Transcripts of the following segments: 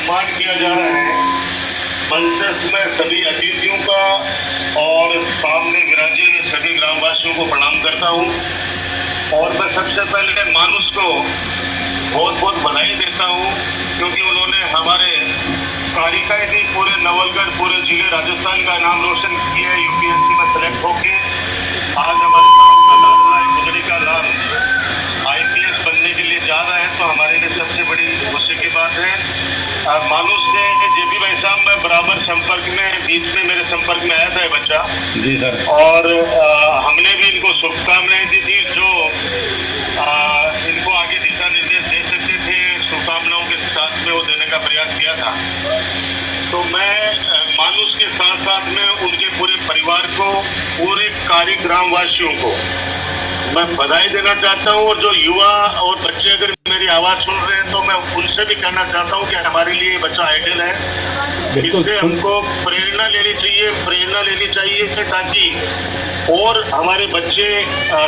सम्मान किया जा रहा है, मंच में सभी अतिथियों का और सामने विराजे सभी ग्रामवासियों को प्रणाम करता हूँ। और मैं सबसे पहले मानुष को बहुत बहुत बधाई देता हूँ, क्योंकि उन्होंने हमारे कारिकाई दी, पूरे नवलगढ़, पूरे जिले राजस्थान का नाम रोशन किया है। यूपीएससी में सेलेक्ट होके आज हमारे बुगड़ी का नाम IPS बनने के लिए जा रहा है, तो हमारे लिए सबसे बड़ी खुशी की बात है। मानुष से JP भाई साहब मैं बराबर संपर्क में, बीच में मेरे संपर्क में आया था ये बच्चा जी सर, और हमने भी इनको शुभकामनाएं दी थी, जो इनको आगे दिशा निर्देश दे सकते थे, शुभकामनाओं के साथ में वो देने का प्रयास किया था। तो मैं मानुष के साथ साथ में उनके पूरे परिवार को, पूरे कार्य ग्रामवासियों को मैं बधाई देना चाहता हूँ। और जो युवा और बच्चे अगर मेरी आवाज़ सुन रहे हैं तो मैं उनसे भी कहना चाहता हूँ कि हमारे लिए ये बच्चा आइडियल है, इससे हमको प्रेरणा लेनी चाहिए ताकि और हमारे बच्चे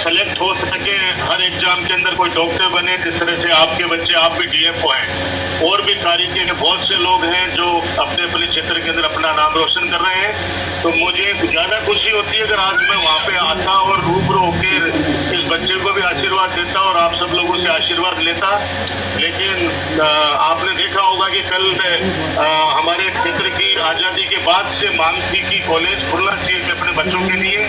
सेलेक्ट हो सके हर एग्जाम के अंदर, कोई डॉक्टर बने, जिस तरह से आपके बच्चे, आप भी DFO हैं, और भी कार्य के बहुत से लोग हैं जो अपने अपने क्षेत्र के अंदर अपना नाम रोशन कर रहे हैं। तो मुझे ज़्यादा खुशी होती है अगर आज मैं वहाँ पे आता और रूबरू होकर इस बच्चे को भी आशीर्वाद देता और आप सब लोगों से आशीर्वाद लेता। लेकिन आपने देखा होगा कि कल हमारे क्षेत्र की आज़ादी के बाद से मांग थी कि कॉलेज खुलना चाहिए अपने बच्चों के लिए,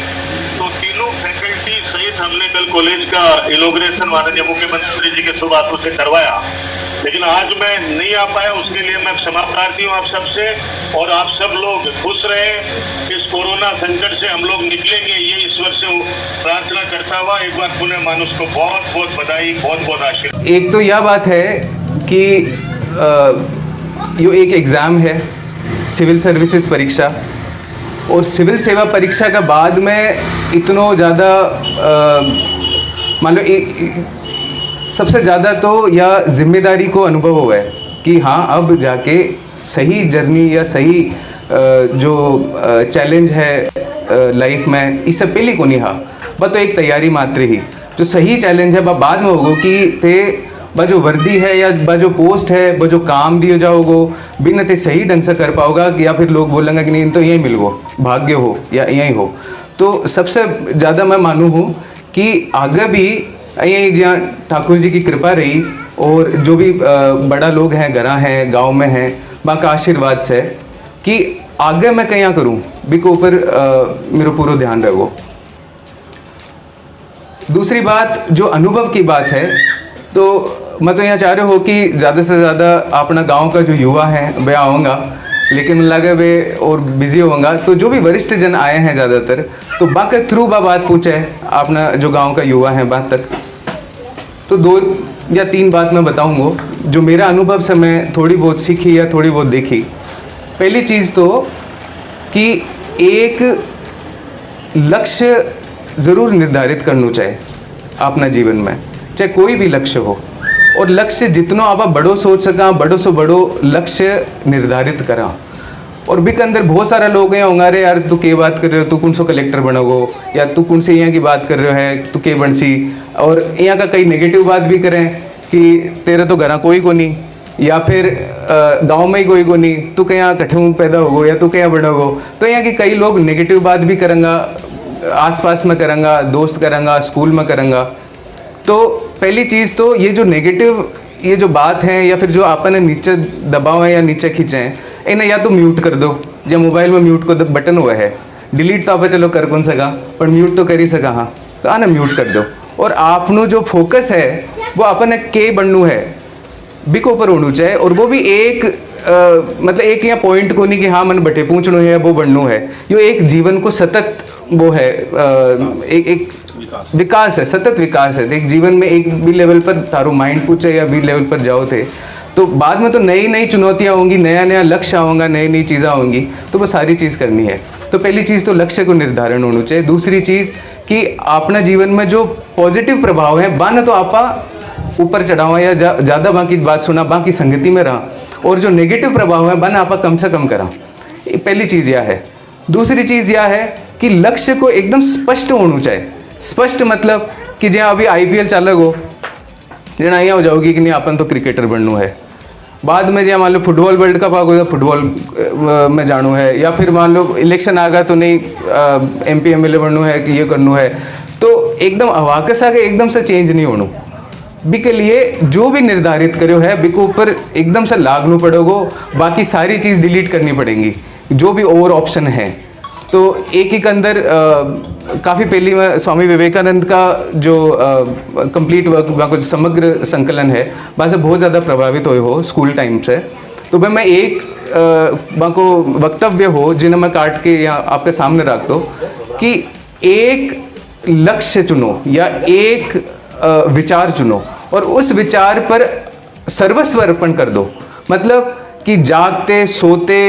तो तीनों फैकल्टी सहित हमने कल कॉलेज का इनॉग्रेशन माननीय मुख्यमंत्री जी के शुभ हाथों से करवाया। लेकिन आज मैं नहीं आ पाया, उसके लिए मैं क्षमा प्रार्थी हूँ आप सबसे। और आप सब लोग खुश रहे, इस कोरोना संकट से हम लोग निकलेंगे, ये ईश्वर से प्रार्थना करता हुआ एक बार पुनः मानुष को बहुत बहुत बधाई, बहुत बहुत आशीर्वाद। एक तो यह बात है कि ये एक एग्ज़ाम है, सिविल सर्विसेज परीक्षा, और सिविल सेवा परीक्षा का बाद में इतना ज़्यादा मान लो सबसे ज़्यादा तो यह जिम्मेदारी को अनुभव हुआ है कि हाँ अब जाके सही जर्नी या सही जो चैलेंज है लाइफ में, इससे पहले को नहीं हाँ बस तो एक तैयारी मात्र ही जो सही चैलेंज है बाद में होगो कि ते बा जो वर्दी है या बा जो पोस्ट है बा जो काम दिए जाओगो बिना ते सही ढंग से कर पाओगा कि या फिर लोग बोलेंगे कि नहीं तो यहीं मिल गो, भाग्य हो या यहीं हो। तो सबसे ज़्यादा मैं मानूँ हूँ कि आगे भी यहीं जहाँ ठाकुर जी की कृपा रही और जो भी बड़ा लोग हैं, घरा हैं, गांव में हैं, वहाँ का आशीर्वाद से कि आगे मैं क्या करूँ भी के ऊपर मेरा पूरा ध्यान रखो। दूसरी बात जो अनुभव की बात है, तो मैं तो यहाँ चाह रहे हो कि ज़्यादा से ज़्यादा अपना गांव का जो युवा है वे आऊँगा, लेकिन लगे वे और बिजी होऊंगा। तो जो भी वरिष्ठ जन आए हैं ज़्यादातर, तो बाकी थ्रू बात पूछे अपना जो गांव का युवा है बात तक, तो 2 या 3 बात मैं बताऊंगा जो मेरा अनुभव से मैं थोड़ी बहुत सीखी या थोड़ी बहुत देखी। पहली चीज़ तो कि एक लक्ष्य ज़रूर निर्धारित करना चाहिए अपना जीवन में, चाहे कोई भी लक्ष्य हो, और लक्ष्य जितना आप बड़ो सोच सका, बड़ो से बड़ो लक्ष्य निर्धारित करा। और भी के अंदर बहुत सारे लोग हैं होंगे, अरे यार तू के बात कर रहे हो, तू कौन सो कलेक्टर बनोगो, या तू कौन से यहाँ की बात कर रहे है, तू के बनसी, और यहाँ का कई नेगेटिव बात भी करें कि तेरे तो घर कोई को नहीं, या फिर गांव में ही कोई को नहीं, तू कहीं कठे पैदा होगो या तू कहीं बढ़ोगो। तो यहाँ के कई लोग नेगेटिव बात भी करेंगा, आसपास में करेंगा, दोस्त करेंगा, स्कूल में करेंगा। तो पहली चीज़ तो ये जो नेगेटिव ये जो बात है या फिर जो आपने नीचे दबाव है या नीचे खींचे हैं, इन्हें या तो म्यूट कर दो, या मोबाइल में म्यूट को बटन हुआ है, डिलीट तो आप चलो कर कौन सका, पर म्यूट तो कर ही सका हाँ, तो आना म्यूट कर दो। और आपनो जो फोकस है वो अपने के बनू है बिक ऊपर होना चाहिए, और वो भी एक मतलब एक यहाँ पॉइंट को नहीं कि हाँ मन बटे पूछनो है वो बनू है, यो एक जीवन को सतत वो है एक विकास है, सतत विकास है। एक जीवन में एक भी लेवल पर तारो माइंड पूछे या भी लेवल पर जाओ थे, तो बाद में तो नई नई चुनौतियाँ होंगी, नया नया लक्ष्य आऊँगा, नई नई चीज़ें होंगी, तो वो सारी चीज़ करनी है। तो पहली चीज़ तो लक्ष्य को निर्धारण होना चाहिए। दूसरी चीज़ कि अपना जीवन में जो पॉजिटिव प्रभाव है बान तो आपा ऊपर चढ़ावा या ज़्यादा बाकी बात सुना, बाकी संगति में रहा, और जो नेगेटिव प्रभाव है बन आपा कम से कम करा। पहली चीज़ यह है। दूसरी चीज़ यह है कि लक्ष्य को एकदम स्पष्ट होना चाहिए। स्पष्ट मतलब कि जहाँ अभी IPL चालक हो, जना यहाँ हो जाओगी कि नहीं अपन तो क्रिकेटर बनना है, बाद में जो मान लो फुटबॉल वर्ल्ड कप आ गया, फुटबॉल में जाणू है, या फिर मान लो इलेक्शन आ गया तो नहीं MP MLA बनू है कि ये करनू है, तो एकदम वापस आके एकदम से चेंज नहीं होनू। बिके लिए जो भी निर्धारित करो है बिको ऊपर एकदम से लागू पड़ोगो, बाकी सारी चीज़ डिलीट करनी पड़ेंगी जो भी और ऑप्शन है। तो एक एक अंदर काफ़ी पहली मैं स्वामी विवेकानंद का जो कंप्लीट वर्क कुछ समग्र संकलन है वहाँ से बहुत ज़्यादा प्रभावित हुए हो स्कूल टाइम से। तो भाई मैं एक को वक्तव्य हो जिन्हें मैं काट के यहाँ आपके सामने रख दो कि एक लक्ष्य चुनो या एक विचार चुनो और उस विचार पर सर्वस्व अर्पण कर दो। मतलब कि जागते सोते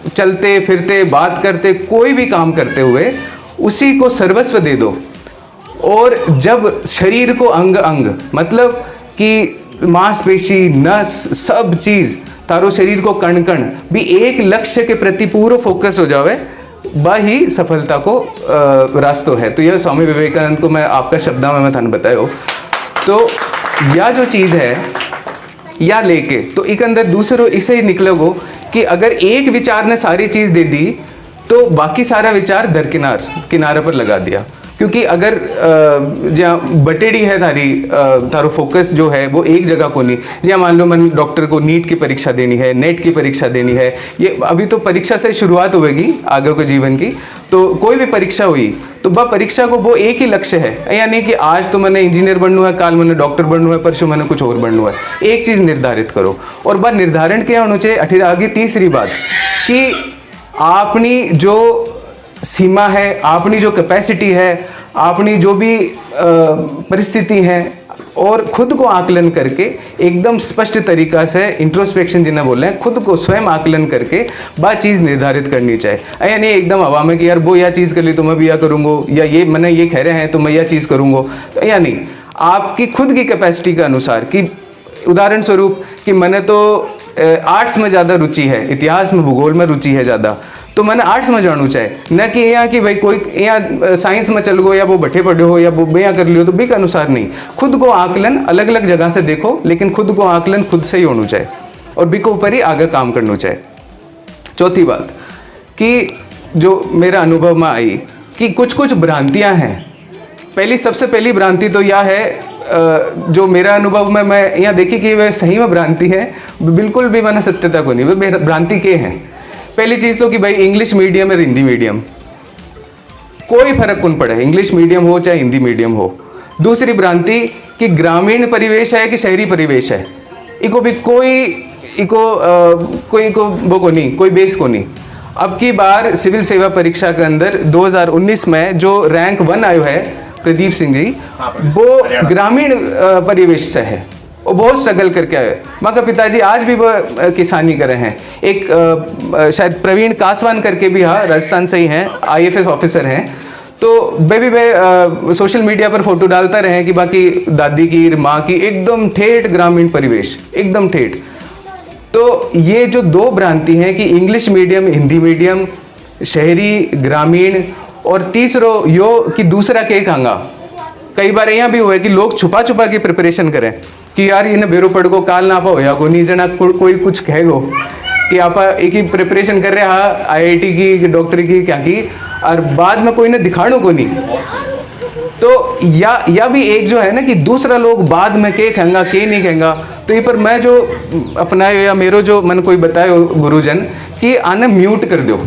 चलते फिरते बात करते कोई भी काम करते हुए उसी को सर्वस्व दे दो। और जब शरीर को अंग अंग मतलब कि मांसपेशी नस सब चीज़ तारो शरीर को कण कण भी एक लक्ष्य के प्रति पूरा फोकस हो जावे, वही सफलता को रास्तो है। तो यह स्वामी विवेकानंद को मैं आपका शब्दा में थाने बतायो। तो यह जो चीज़ है या लेके तो एक अंदर दूसरों इसे ही निकलोगो कि अगर एक विचार ने सारी चीज़ दे दी तो बाकी सारा विचार दरकिनार किनारे पर लगा दिया। क्योंकि अगर जहाँ बटेड़ी है थारो फोकस जो है वो एक जगह को नहीं, जहाँ मान लो मन डॉक्टर को नीट की परीक्षा देनी है, नेट की परीक्षा देनी है, ये अभी तो परीक्षा से शुरुआत होगी आगे के जीवन की। तो कोई भी परीक्षा हुई तो वह परीक्षा को वो एक ही लक्ष्य है, यानी कि आज तो मैंने इंजीनियर बनना है, काल मैंने डॉक्टर बनना है, परसों मैंने कुछ और बनना है। एक चीज़ निर्धारित करो और वह निर्धारण क्या होना चाहिए। आगे तीसरी बात कि अपनी जो सीमा है, अपनी जो कैपेसिटी है, अपनी जो भी परिस्थिति है और खुद को आकलन करके एकदम स्पष्ट तरीका से इंट्रोस्पेक्शन जिन्हें बोले हैं, खुद को स्वयं आकलन करके बात चीज़ निर्धारित करनी चाहिए। यानी एकदम हवा में कि यार वो यह चीज़ कर ली तो मैं भी यह करूँगा, या ये मैंने ये कह रहे हैं तो मैं यह चीज़ करूँगा। तो यानी आपकी खुद की कैपेसिटी के अनुसार कि उदाहरण स्वरूप कि मैंने तो आर्ट्स में ज़्यादा रुचि है, इतिहास में भूगोल में रुचि है ज़्यादा, तो मैंने आर्ट्स में जानू चाहे, न कि यहाँ कि भाई कोई यहाँ साइंस में चल गो या वो बैठे पढ़े हो या वो यहाँ कर लियो, तो भी के अनुसार नहीं। खुद को आकलन अलग अलग जगह से देखो, लेकिन खुद को आकलन खुद से ही होना चाहिए और बी को ऊपर ही आगे काम करना चाहिए। चौथी बात कि जो मेरा अनुभव में आई कि कुछ कुछ भ्रांतियाँ हैं। सबसे पहली भ्रांति तो यह है जो मेरा अनुभव में मैं यहाँ देखी कि वह सही में भ्रांति है, बिल्कुल भी मैंने सत्यता को नहीं, वह भ्रांति के हैं। पहली चीज़ तो कि भाई इंग्लिश मीडियम और हिंदी मीडियम कोई फर्क कौन पड़े, इंग्लिश मीडियम हो चाहे हिंदी मीडियम हो। दूसरी भ्रांति कि ग्रामीण परिवेश है कि शहरी परिवेश है, इको भी कोई वो को नहीं, कोई बेस को नहीं। अब की बार सिविल सेवा परीक्षा के अंदर 2019 में जो रैंक 1 आयो है प्रदीप सिंह जी, वो ग्रामीण परिवेश से है, वो बहुत स्ट्रगल करके आए। माँ का पिताजी आज भी वो किसानी कर रहे हैं। एक शायद प्रवीण कासवान करके भी हाँ राजस्थान से ही हैं, IFS ऑफिसर हैं। तो वे भी सोशल मीडिया पर फोटो डालता रहे कि बाकी दादी की माँ की एकदम ठेठ ग्रामीण परिवेश, एकदम ठेठ। तो ये जो दो भ्रांति हैं कि इंग्लिश मीडियम हिंदी मीडियम शहरी ग्रामीण, और तीसरो यो कि दूसरा के खांगा। कई बार यहाँ भी हुआ है कि लोग छुपा छुपा के प्रिपरेशन करें कि यार इन्हें बेरो पड़ को काल ना पाओ या को नहीं जना कोई कुछ कहेगो कि आप एक ही प्रिपरेशन कर रहे हैं IIT की डॉक्टर की क्या की, और बाद में कोई ने दिखाड़ो को नहीं। तो या भी एक जो है ना कि दूसरा लोग बाद में के कहेंगा के नहीं कहेंगा। तो ये पर मैं जो अपनायो या मेरो जो मन कोई बतायो गुरुजन कि आने म्यूट कर दो,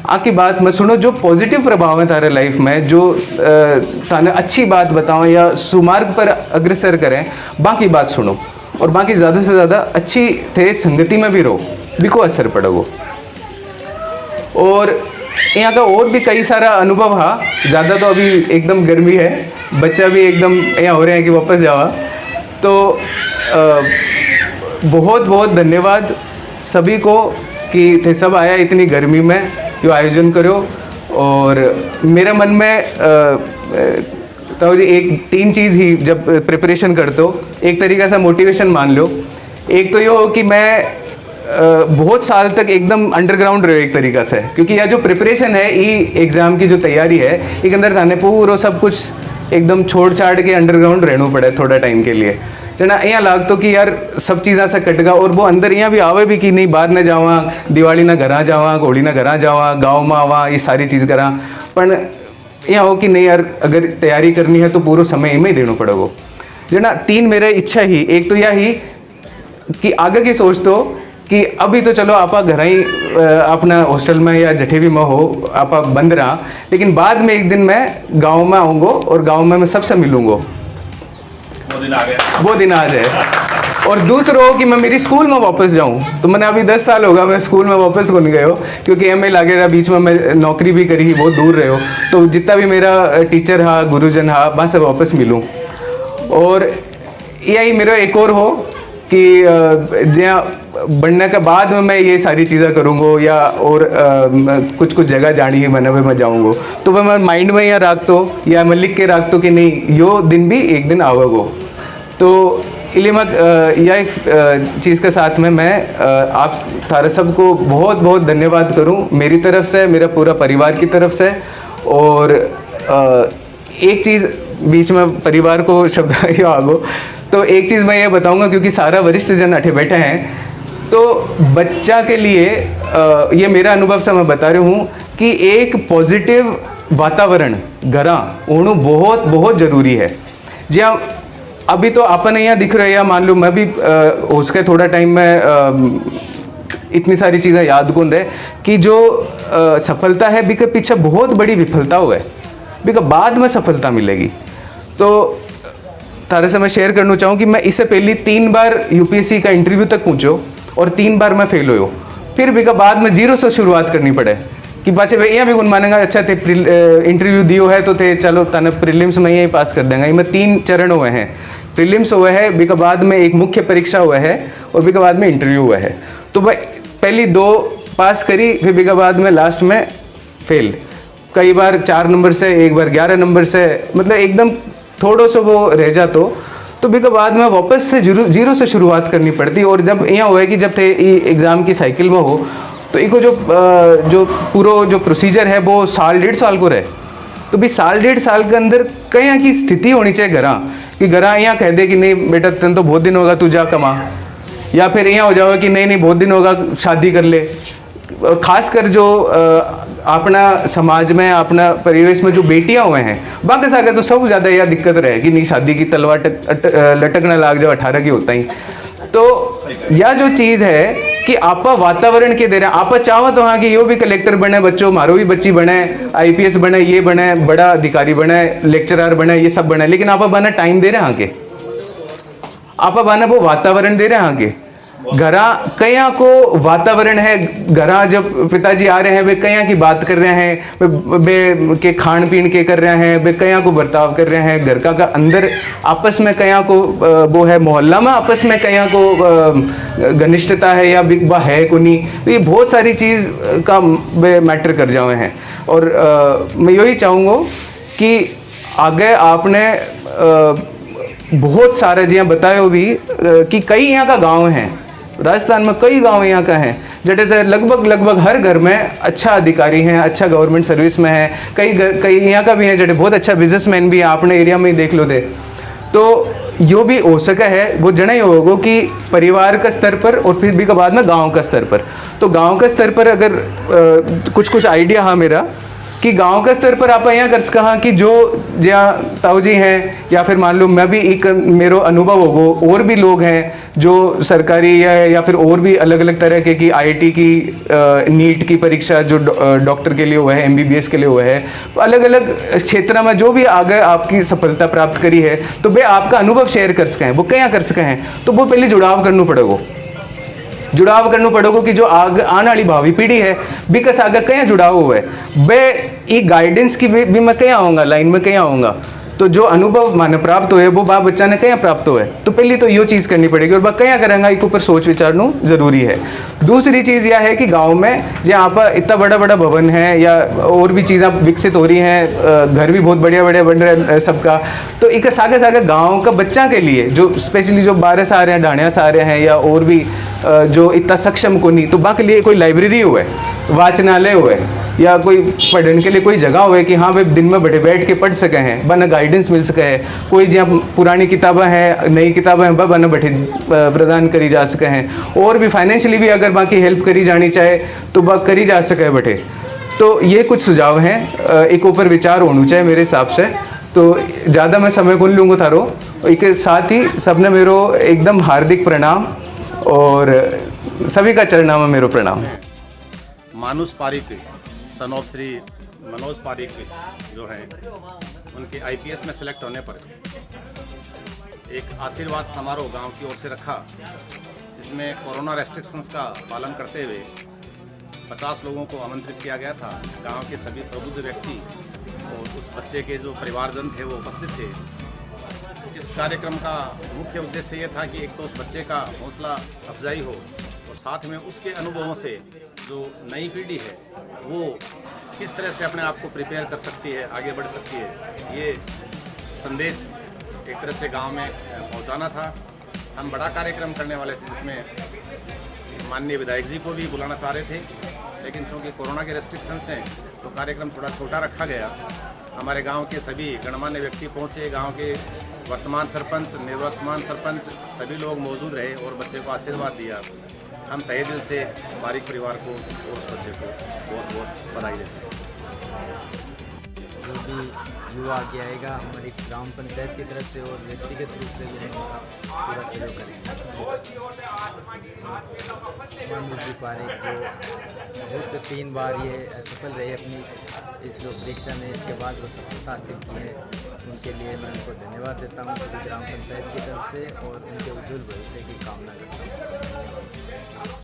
आकी बात मैं सुनो, जो पॉजिटिव प्रभाव है तारे लाइफ में, जो ताने अच्छी बात बताओ या सुमार्ग पर अग्रसर करें, बाकी बात सुनो और बाकी ज़्यादा से ज़्यादा अच्छी थे संगति में भी रहो, बिको असर पड़ोगो। और यहाँ का और भी कई सारा अनुभव है, ज़्यादा तो अभी एकदम गर्मी है, बच्चा भी एकदम यहाँ हो रहे हैं कि वापस जावा। तो बहुत बहुत धन्यवाद सभी को कि थे सब आया इतनी गर्मी में यो आयोजन करो। और मेरे मन में तो एक 3 चीज़ ही जब प्रिपरेशन करते हो, एक तरीक़ा से मोटिवेशन मान लो। एक तो ये हो कि मैं बहुत साल तक एकदम अंडरग्राउंड रहे एक तरीक़ा से, क्योंकि यह जो प्रिपरेशन है ई एग्ज़ाम की जो तैयारी है एक अंदर थाने पूरा सब कुछ एकदम छोड़ छाड़ के अंडरग्राउंड रहना पड़े थोड़ा टाइम के लिए, जना यहाँ लागतो कि यार सब चीज़ा से कट गया और वो अंदर यहाँ भी आवे भी कि नहीं बाहर न जावा, दिवाली ना घरा जावा, होली ना घरा जावा, गाँव में आवा, ये सारी चीज़ करा। पर यहाँ हो कि नहीं यार अगर तैयारी करनी है तो पूरा समय में ही देना पड़ेगा। जना 3 मेरा इच्छा ही, एक तो यह ही कि आगे की सोच तो कि अभी तो चलो आपा घर ही अपना हॉस्टल में या जठे भी में हो आपा बंद रहा, लेकिन बाद में एक दिन मैं गांव में आऊँगा और गांव में मैं सबसे मिलूँगा। वो दिन आ गया, वो दिन आ जाए। और दूसरा हो कि मैं मेरी स्कूल में वापस जाऊँ। तो मैंने अभी 10 साल होगा मैं स्कूल में वापस को नहीं गए हो, क्योंकि एम ए लागे रहा, बीच में मैं नौकरी भी करी, बहुत दूर रहे हो। तो जितना भी मेरा टीचर हा, गुरुजन हा, वहाँ से वापस मिलूँ। और यही मेरा एक और हो कि जहाँ बढ़ने के बाद में मैं ये सारी चीज़ें करूँगा या और कुछ कुछ जगह जानी है मैंने मैं जाऊँगा, तो वह मैं माइंड में यहाँ रख दो या मैं लिख के रख दो कि नहीं यो दिन भी एक दिन आवेगो। तो इसलिए मैं यही चीज़ के साथ में मैं आप थारे सबको बहुत बहुत धन्यवाद करूँ मेरी तरफ से, मेरा पूरा परिवार की तरफ से। और एक चीज़ बीच में परिवार को शब्द आगो, तो एक चीज़ मैं ये बताऊंगा क्योंकि सारा वरिष्ठ जन अठे बैठे हैं, तो बच्चा के लिए ये मेरा अनुभव से मैं बता रही हूँ कि एक पॉजिटिव वातावरण घरा होना बहुत बहुत ज़रूरी है। जहाँ अभी तो अपन यहाँ दिख रहे हैं, मान लो मैं भी उसके थोड़ा टाइम में इतनी सारी चीज़ें याद कौन रहे कि जो सफलता है बिके पीछे बहुत बड़ी विफलता हुआ है, बिका बाद में सफलता मिलेगी। तो तारे से मैं शेयर करना चाहूँ कि मैं इससे पहले 3 बार यूपीएससी का इंटरव्यू तक पहुँचो और 3 बार मैं फेल हो, फिर भी का बाद में 0 से शुरुआत करनी पड़े कि पाचे भाई यहाँ भी गुण मानेगा अच्छा थे इंटरव्यू दियो है तो थे चलो तने प्रीलिम्स में यही पास कर देंगे। इसमें 3 चरण हुए हैं, प्रीलिम्स हुआ है, बिका बाद में एक मुख्य परीक्षा हुआ है और बिका बाद में इंटरव्यू हुआ है। तो मैं पहली 2 पास करी, फिर बिका बाद में लास्ट में फेल, कई बार 4 नंबर से, एक बार 11 नंबर से, मतलब एकदम थोड़ा सा वो रह जातो। तो बिका बाद में वापस से 0 से शुरुआत करनी पड़ती। और जब यहाँ हुआ है कि जब थे एग्ज़ाम की साइकिल में हो तो इको जो पूरा जो प्रोसीजर है वो 1.5 साल को रहे। तो भी 1.5 साल के अंदर कहीं की स्थिति होनी चाहिए घरा कि घरा यहाँ कह दे कि नहीं बेटा तन तो बहुत दिन होगा तू जा कमा, या फिर यहाँ हो जाओ कि नहीं बहुत दिन होगा शादी कर ले। खासकर जो अपना समाज में अपना परिवेश में जो बेटियां हुए हैं बाकी सागे तो सब ज़्यादा यह दिक्कत रहे कि नहीं शादी की तलवार लटकना लाग जाओ 18 की होता ही। तो यह जो चीज़ है कि आपा वातावरण के दे रहे हैं, आपा चाहो तो हाँ कि यो भी कलेक्टर बने, बच्चों मारो भी बच्ची बने, IPS बने, ये बने, बड़ा अधिकारी बने, लेक्चरर बने, ये सब बने, लेकिन आपा बना टाइम दे रहे हैं आगे, आपा बना वो वातावरण दे रहे हैं आगे। घरा कया को वातावरण है, घरा जब पिताजी आ रहे हैं वे कया की बात कर रहे हैं, वे के खान पीन के कर रहे हैं, वे कया को बर्ताव कर रहे हैं, घर का अंदर आपस में कया को वो है, मोहल्ला में आपस में कया को घनिष्ठता है या बिग बा है को नहीं। तो ये बहुत सारी चीज़ का मैटर कर जाए हैं। और मैं यही चाहूँगा कि आगे आपने बहुत सारे जी बताए भी कि कई यहाँ का गांव हैं, राजस्थान में कई गांव यहाँ का हैं जैसे से लगभग हर घर में अच्छा अधिकारी हैं, अच्छा गवर्नमेंट सर्विस में है, कई यहाँ का भी हैं जैसे बहुत अच्छा बिजनेसमैन भी है, अपने एरिया में ही देख लो दे। तो यो भी हो सका है वो जना ही होगा कि परिवार का स्तर पर और फिर भी के बाद में गाँव का स्तर पर। तो गाँव का स्तर पर अगर कुछ आइडिया हाँ मेरा कि गांव के स्तर पर आप यहाँ कर कहा कि जो जहाँ ताऊ जी हैं या फिर मान लो मैं भी एक मेरो अनुभव होगो, और भी लोग हैं जो सरकारी या फिर और भी अलग अलग तरह के की IIT की नीट की परीक्षा जो डॉक्टर के लिए हुआ है, MBBS के लिए हुआ है, तो अलग अलग क्षेत्र में जो भी आगे आपकी सफलता प्राप्त करी है तो वे आपका अनुभव शेयर कर सकें, वो क्या कर सकें हैं। तो वो पहले जुड़ाव करना पड़ेगा, जुड़ाव करना पड़ेगा कि जो आने वाली भावी पीढ़ी है बिकस आगे कहीं जुड़ाव हुआ है बे ये गाइडेंस की भी मैं कहीं आऊँगा, लाइन में कहीं आऊँगा। तो जो अनुभव माने प्राप्त हुए वो बाप बच्चा ने कहीं प्राप्त हुआ है, तो पहले तो यो चीज़ करनी पड़ेगी और बा कहीं करेंगे एक ऊपर सोच विचारना जरूरी है। दूसरी चीज़ यह है कि गाँव में जहाँ आप इतना बड़ा बड़ा भवन है या और भी चीज़ें विकसित हो रही हैं, घर भी बहुत बढ़िया बढ़िया बन रहे हैं सबका, तो एक सागे सागे गाँव का बच्चा के लिए जो स्पेशली जो 12 से आ रहे हैं, ढाणिया से आ रहे हैं या और भी जो इतना सक्षम को नहीं, तो बाकी लिए कोई लाइब्रेरी हुए, वाचनालय हुए, या कोई पढ़ने के लिए कोई जगह हुए कि हाँ भाई दिन में बैठ के पढ़ सके हैं, बना गाइडेंस मिल सके है, कोई जहाँ पुरानी किताबें हैं, नई किताबें हैं, बना बैठे प्रदान करी जा सके हैं, और भी फाइनेंशियली भी अगर बाकी हेल्प करी जानी चाहे तो बा करी जा सके है बैठे। तो ये कुछ सुझाव हैं, एक ऊपर विचार होना चाहिए मेरे हिसाब से। तो ज़्यादा मैं समय कौन लूँगा थारो, एक साथ ही सबने मेरो एकदम हार्दिक प्रणाम और सभी का चरणाम में मेरो प्रणाम। मानुष पारिक सन ऑफ श्री मनोज पारिक जो हैं उनके आईपीएस में सेलेक्ट होने पर एक आशीर्वाद समारोह गांव की ओर से रखा, जिसमें कोरोना रेस्ट्रिक्शंस का पालन करते हुए 50 लोगों को आमंत्रित किया गया था। गांव के सभी प्रबुद्ध व्यक्ति और उस बच्चे के जो परिवारजन थे वो उपस्थित थे। इस कार्यक्रम का मुख्य उद्देश्य ये था कि एक तो उस बच्चे का हौसला अफजाई हो और साथ में उसके अनुभवों से जो नई पीढ़ी है वो किस तरह से अपने आप को प्रिपेयर कर सकती है, आगे बढ़ सकती है, ये संदेश एक तरह से गांव में पहुंचाना था। हम बड़ा कार्यक्रम करने वाले थे जिसमें माननीय विधायक जी को भी बुलाना चाह रहे थे, लेकिन चूँकि कोरोना के रेस्ट्रिक्शंस हैं तो कार्यक्रम थोड़ा छोटा रखा गया। हमारे गांव के सभी गणमान्य व्यक्ति पहुंचे, गांव के वर्तमान सरपंच, निवर्तमान सरपंच सभी लोग मौजूद रहे और बच्चे को आशीर्वाद दिया। हम तहे दिल से पारिक परिवार को और उस बच्चे को बहुत बहुत बधाई देते हैं। जो भी युवा आगे आएगा हमारी ग्राम पंचायत की तरफ से और व्यक्तिगत रूप से भी हम उनका पूरा सहयोग करेंगे। मानुष जी पारिक जो बहुत 3 बार ये असफल रहे अपनी इस जो परीक्षा में, इसके बाद वो सफलता हासिल की है, उनके लिए मैं उनको धन्यवाद देता हूँ पूरी ग्राम पंचायत की तरफ से और उनके उज्जवल भविष्य की कामना करता हूँ।